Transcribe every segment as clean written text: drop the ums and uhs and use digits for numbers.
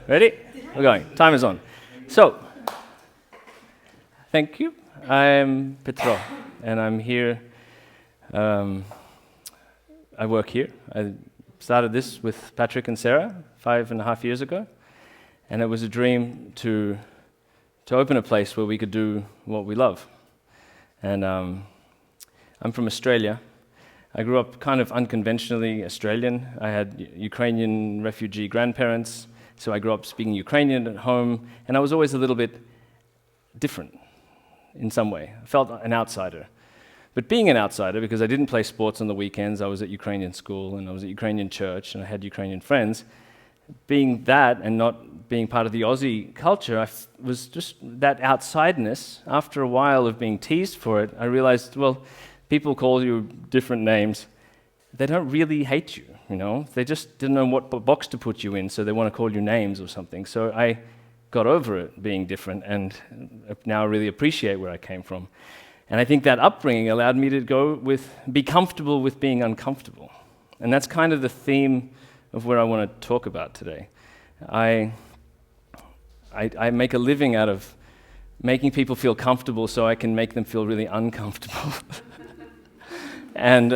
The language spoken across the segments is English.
Ready? We're going. Time is on. So, thank you. I'm Petró, and I'm here. I work here. I started this with Patrick and Sarah 5.5 years ago, and it was a dream to open a place where we could do what we love. And I'm from Australia. I grew up kind of unconventionally Australian. I had Ukrainian refugee grandparents, so I grew up speaking Ukrainian at home, and I was always a little bit different in some way. I felt an outsider. But being an outsider, because I didn't play sports on the weekends, I was at Ukrainian school, and I was at Ukrainian church, and I had Ukrainian friends, being that and not being part of the Aussie culture, was just that outsideness. After a while of being teased for it, I realized, well, people call you different names. They don't really hate you, you know? They just didn't know what box to put you in, so they want to call you names or something. So I got over it being different, and now I really appreciate where I came from. And I think that upbringing allowed me to be comfortable with being uncomfortable. And that's kind of the theme of where I want to talk about today. I make a living out of making people feel comfortable so I can make them feel really uncomfortable. And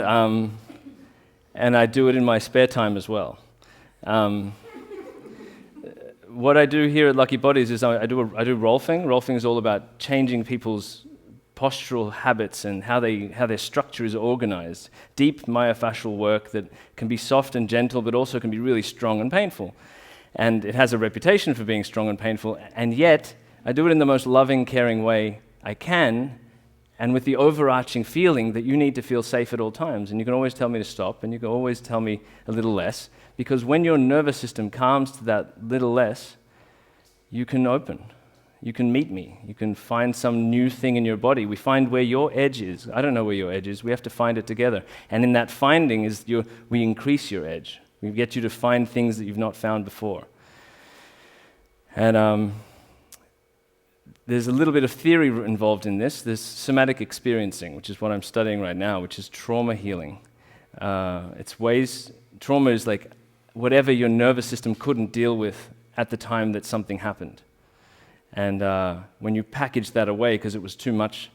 I do it in my spare time as well. What I do here at Lucky Bodies is I do rolfing. Rolfing is all about changing people's postural habits and how their structure is organized. Deep myofascial work that can be soft and gentle, but also can be really strong and painful. And it has a reputation for being strong and painful, and yet I do it in the most loving, caring way I can, and with the overarching feeling that you need to feel safe at all times. And you can always tell me to stop, and you can always tell me a little less, because when your nervous system calms to that little less, you can open. You can meet me. You can find some new thing in your body. We find where your edge is. I don't know where your edge is. We have to find it together. And in that finding we increase your edge. We get you to find things that you've not found before. And there's a little bit of theory involved in this. There's somatic experiencing, which is what I'm studying right now, which is trauma healing. Trauma is like whatever your nervous system couldn't deal with at the time that something happened. And when you package that away because it was too much,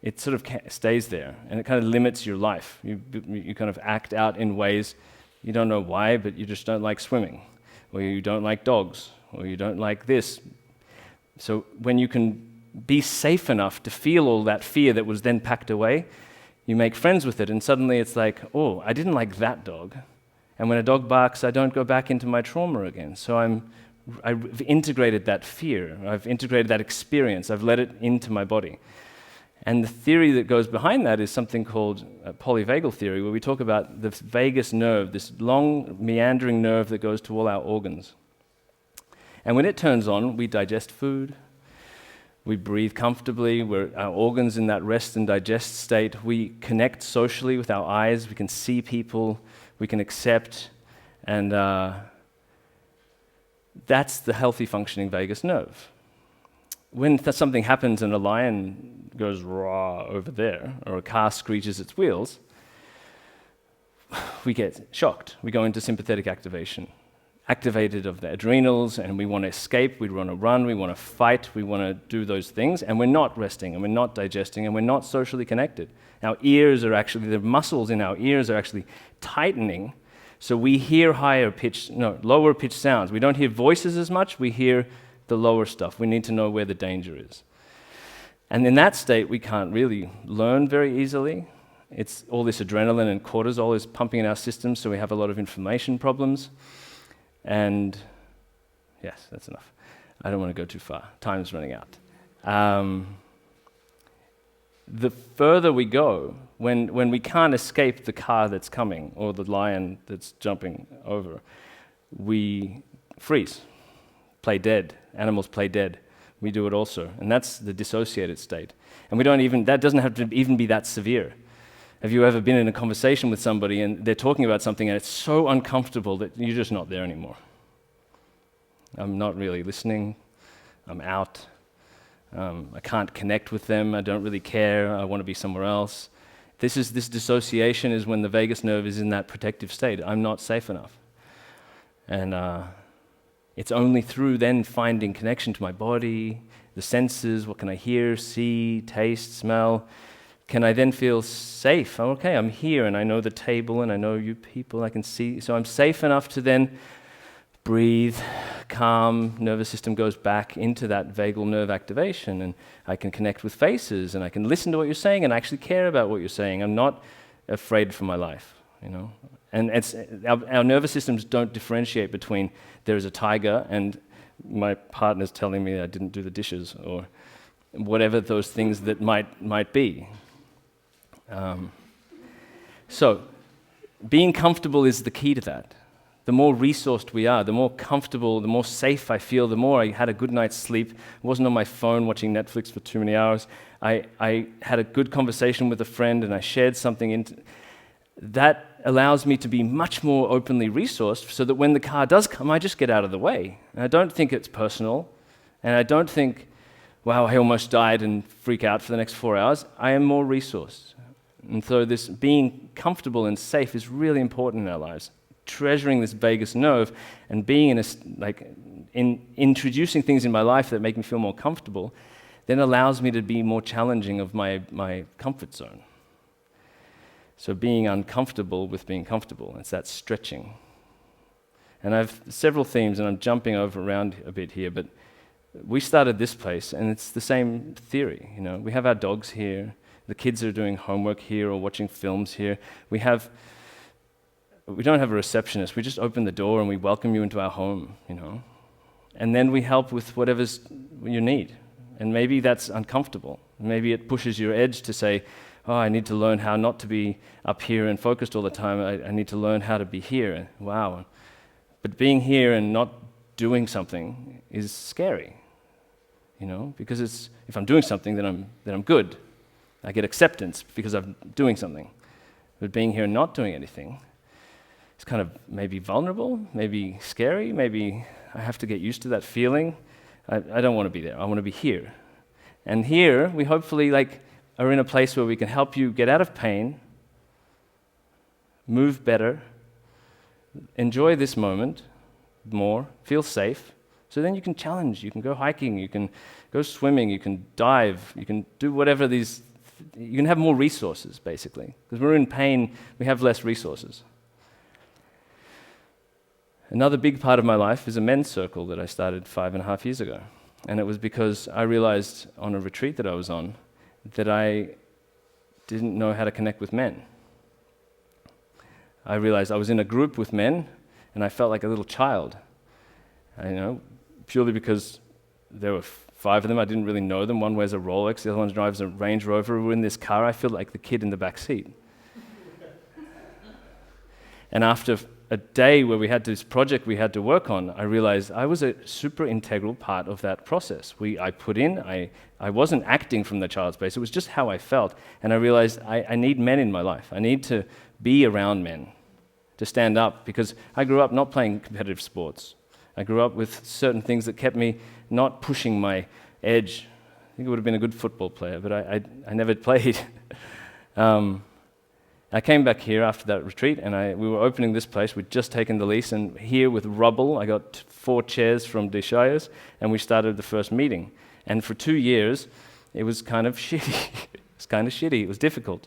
it sort of stays there, and it kind of limits your life. You kind of act out in ways you don't know why, but you just don't like swimming, or you don't like dogs, or you don't like this. So when you can be safe enough to feel all that fear that was then packed away, you make friends with it, and suddenly it's like, oh, I didn't like that dog. And when a dog barks, I don't go back into my trauma again. So I've integrated that fear, I've integrated that experience, I've let it into my body. And the theory that goes behind that is something called polyvagal theory, where we talk about the vagus nerve, this long meandering nerve that goes to all our organs. And when it turns on, we digest food, we breathe comfortably, our organs in that rest and digest state, we connect socially with our eyes, we can see people, we can accept, and that's the healthy functioning vagus nerve. When something happens and a lion goes raw over there, or a car screeches its wheels, we get shocked. We go into sympathetic activation, activated of the adrenals, and we want to escape, we want to run, we want to fight, we want to do those things, and we're not resting, and we're not digesting, and we're not socially connected. Our ears are actually, the muscles in our ears are actually tightening, so we hear lower pitched sounds. We don't hear voices as much, we hear the lower stuff. We need to know where the danger is. And in that state, we can't really learn very easily. It's all this adrenaline and cortisol is pumping in our systems, so we have a lot of inflammation problems. And yes, that's enough. I don't want to go too far. Time's running out. The further we go, when we can't escape the car that's coming or the lion that's jumping over, we freeze, play dead. Animals play dead. We do it also, and that's the dissociated state. And that doesn't have to even be that severe. Have you ever been in a conversation with somebody and they're talking about something and it's so uncomfortable that you're just not there anymore? I'm not really listening. I'm out. I can't connect with them. I don't really care. I want to be somewhere else. This dissociation is when the vagus nerve is in that protective state. I'm not safe enough. And It's only through then finding connection to my body, the senses, what can I hear, see, taste, smell, can I then feel safe? Okay, I'm here and I know the table and I know you people, I can see. So I'm safe enough to then breathe, calm, nervous system goes back into that vagal nerve activation, and I can connect with faces and I can listen to what you're saying and actually care about what you're saying. I'm not afraid for my life, you know. And our nervous systems don't differentiate between there's a tiger and my partner's telling me I didn't do the dishes, or whatever those things that might be. So being comfortable is the key to that. The more resourced we are, the more comfortable, the more safe I feel, the more I had a good night's sleep, wasn't on my phone watching Netflix for too many hours, I had a good conversation with a friend and I shared something that allows me to be much more openly resourced, so that when the car does come, I just get out of the way. And I don't think it's personal, and I don't think, wow, I almost died, and freak out for the next 4 hours. I am more resourced. And so this being comfortable and safe is really important in our lives. Treasuring this vagus nerve and being in introducing things in my life that make me feel more comfortable, then allows me to be more challenging of my comfort zone. So being uncomfortable with being comfortable, it's that stretching. And I have several themes, and I'm jumping around a bit here, but we started this place, and it's the same theory. You know, we have our dogs here, the kids are doing homework here or watching films here. We don't have a receptionist. We just open the door and we welcome you into our home, you know. And then we help with whatever's you need. And maybe that's uncomfortable. Maybe it pushes your edge to say, oh, I need to learn how not to be up here and focused all the time. I need to learn how to be here. Wow. But being here and not doing something is scary, you know, because if I'm doing something, then I'm good. I get acceptance because I'm doing something. But being here and not doing anything, it's kind of maybe vulnerable, maybe scary, maybe I have to get used to that feeling. I don't want to be there. I want to be here. And here, we hopefully are in a place where we can help you get out of pain, move better, enjoy this moment more, feel safe, so then you can challenge, you can go hiking, you can go swimming, you can dive, you can do whatever you can have more resources, basically. Because we're in pain, we have less resources. Another big part of my life is a men's circle that I started 5.5 years ago. And it was because I realized on a retreat that I was on that I didn't know how to connect with men. I realized I was in a group with men, and I felt like a little child. Purely because there were 5 of them, I didn't really know them. One wears a Rolex, the other one drives a Range Rover. We're in this car, I feel like the kid in the back seat. And after a day where we had this project we had to work on, I realized I was a super integral part of that process. I put in, I wasn't acting from the child space, it was just how I felt. And I realized I need men in my life. I need to be around men, to stand up, because I grew up not playing competitive sports. I grew up with certain things that kept me not pushing my edge. I think I would have been a good football player, but I never played. I came back here after that retreat, and we were opening this place. We'd just taken the lease, and here with rubble, I got 4 chairs from dissociated, and we started the first meeting. And for 2 years, it was kind of shitty. It was difficult.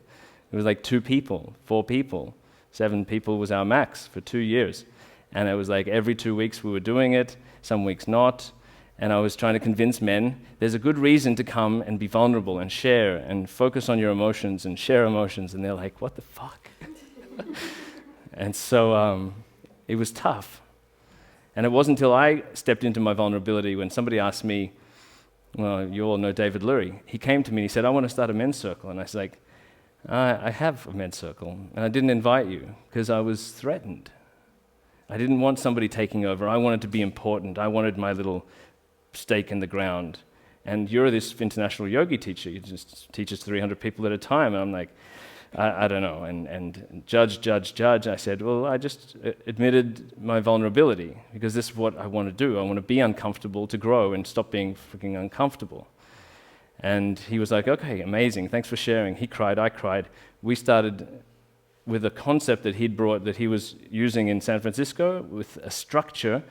It was like 2 people, 4 people, 7 people was our max for 2 years. And it was like every 2 weeks we were doing it, some weeks not. And I was trying to convince men, there's a good reason to come and be vulnerable and share and focus on your emotions and share emotions. And they're like, what the fuck? And so it was tough. And it wasn't until I stepped into my vulnerability when somebody asked me, well, you all know David Lurie. He came to me and he said, I want to start a men's circle. And I was like, I have a men's circle. And I didn't invite you because I was threatened. I didn't want somebody taking over. I wanted to be important. I wanted my little stake in the ground. And you're this international yogi teacher. You just teach us 300 people at a time. And I'm like, I don't know. And judge. I said, well, I just admitted my vulnerability because this is what I want to do. I want to be uncomfortable to grow and stop being freaking uncomfortable. And he was like, okay, amazing. Thanks for sharing. He cried, I cried. We started with a concept that he'd brought that he was using in San Francisco with a structure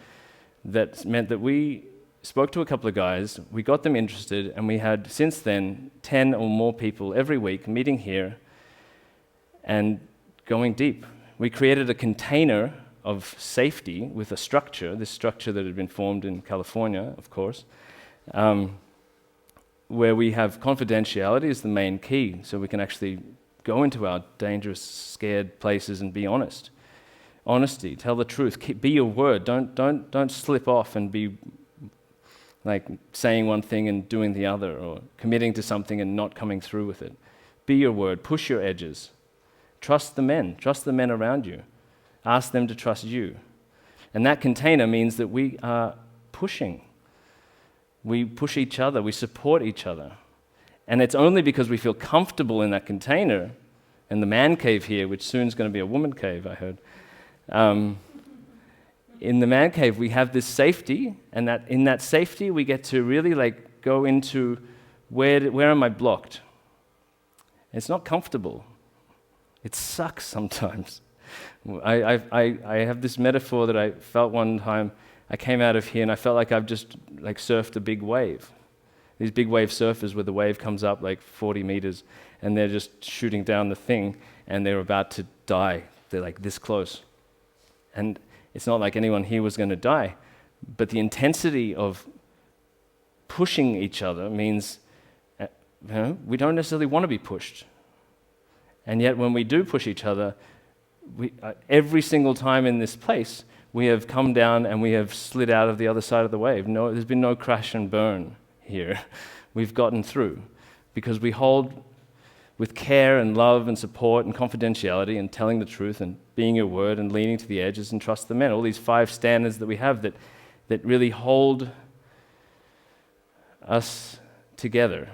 that meant that we spoke to a couple of guys, we got them interested, and we had, since then, 10 or more people every week meeting here and going deep. We created a container of safety with a structure, this structure that had been formed in California, of course, where we have confidentiality as the main key, so we can actually go into our dangerous, scared places and be honest. Honesty, tell the truth, be your word. Don't slip off and be like saying one thing and doing the other, or committing to something and not coming through with it. Be your word, push your edges. Trust the men around you. Ask them to trust you. And that container means that we are pushing. We push each other, we support each other. And it's only because we feel comfortable in that container, and the man cave here, which soon is going to be a woman cave, I heard. In the man cave, we have this safety, and that in that safety, we get to really like go into where am I blocked? It's not comfortable. It sucks sometimes. I have this metaphor that I felt one time. I came out of here and I felt like I've just like surfed a big wave. These big wave surfers where the wave comes up like 40 meters and they're just shooting down the thing and they're about to die. They're like this close. And it's not like anyone here was going to die, but the intensity of pushing each other means we don't necessarily want to be pushed. And yet when we do push each other, every single time in this place, we have come down and we have slid out of the other side of the wave. No, there's been no crash and burn here. We've gotten through because we hold with care and love and support and confidentiality and telling the truth and being your word and leaning to the edges and trust the men. All these 5 standards that we have that really hold us together.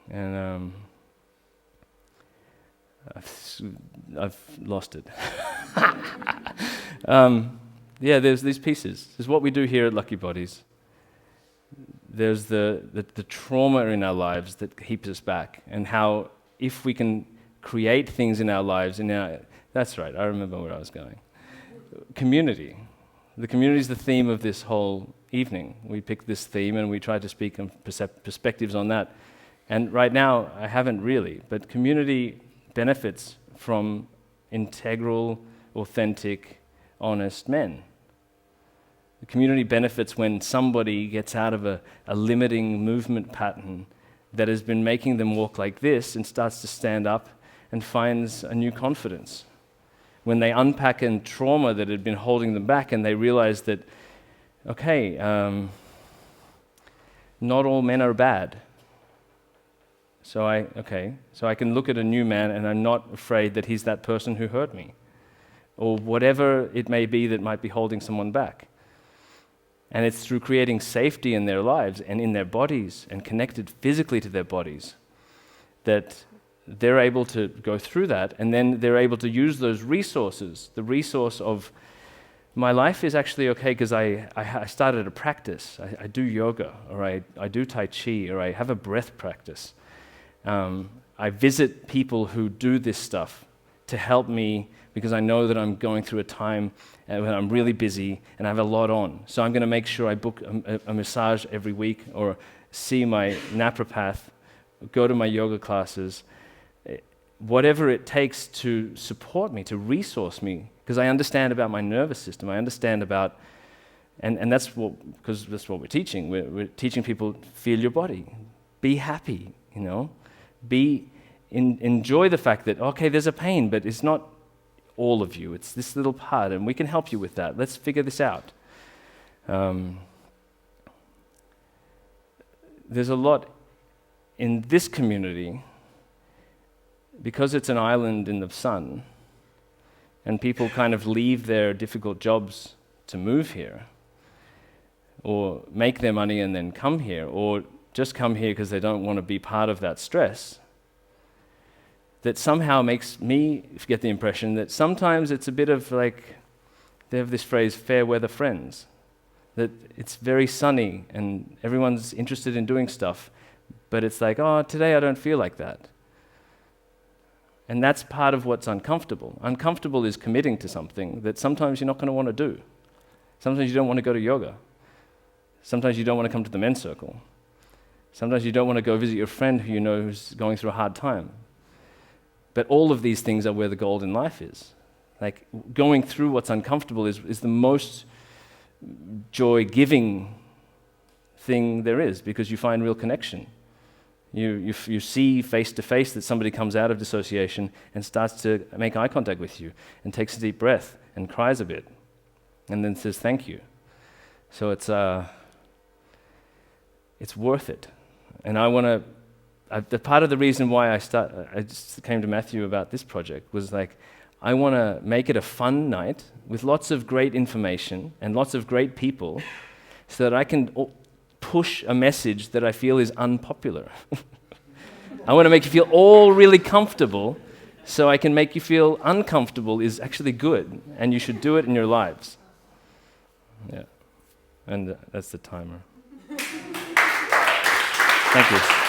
And I've lost it. There's these pieces. There's what we do here at Lucky Bodies. There's the trauma in our lives that keeps us back, and how if we can create things in our lives, that's right, I remember where I was going. Community. The community is the theme of this whole evening. We picked this theme and we tried to speak on perspectives on that. And right now, I haven't really, but community benefits from integral, authentic, honest men. The community benefits when somebody gets out of a limiting movement pattern that has been making them walk like this and starts to stand up and finds a new confidence. When they unpack a trauma that had been holding them back and they realize that, okay, not all men are bad. So I can look at a new man and I'm not afraid that he's that person who hurt me, or whatever it may be that might be holding someone back. And it's through creating safety in their lives and in their bodies and connected physically to their bodies that they're able to go through that, and then they're able to use those resources, the resource of my life is actually okay because I started a practice. I do yoga, or I do Tai Chi, or I have a breath practice. I visit people who do this stuff to help me because I know that I'm going through a time when I'm really busy and I have a lot on. So I'm going to make sure I book a massage every week, or see my naturopath, go to my yoga classes, whatever it takes to support me, to resource me, because I understand about my nervous system. I understand about, and that's because that's what we're teaching. We're teaching people, feel your body, be happy, enjoy the fact that, okay, there's a pain, but it's not all of you. It's this little part, and we can help you with that. Let's figure this out. There's a lot in this community, because it's an island in the sun, and people kind of leave their difficult jobs to move here, or make their money and then come here, or just come here because they don't want to be part of that stress, that somehow makes me get the impression that sometimes it's a bit of like, they have this phrase, fair weather friends, that it's very sunny and everyone's interested in doing stuff, but it's like, oh, today I don't feel like that. And that's part of what's uncomfortable. Uncomfortable is committing to something that sometimes you're not going to want to do. Sometimes you don't want to go to yoga. Sometimes you don't want to come to the men's circle. Sometimes you don't want to go visit your friend who you know who's going through a hard time. But all of these things are where the gold in life is. Like, going through what's uncomfortable is the most joy-giving thing there is, because you find real connection. You see face-to-face that somebody comes out of dissociation and starts to make eye contact with you and takes a deep breath and cries a bit and then says thank you. So it's worth it. And I want to, part of the reason why I just came to Matthew about this project was like, I want to make it a fun night with lots of great information and lots of great people so that I can push a message that I feel is unpopular. I want to make you feel all really comfortable so I can make you feel uncomfortable is actually good and you should do it in your lives. Yeah, and that's the timer. Thank you.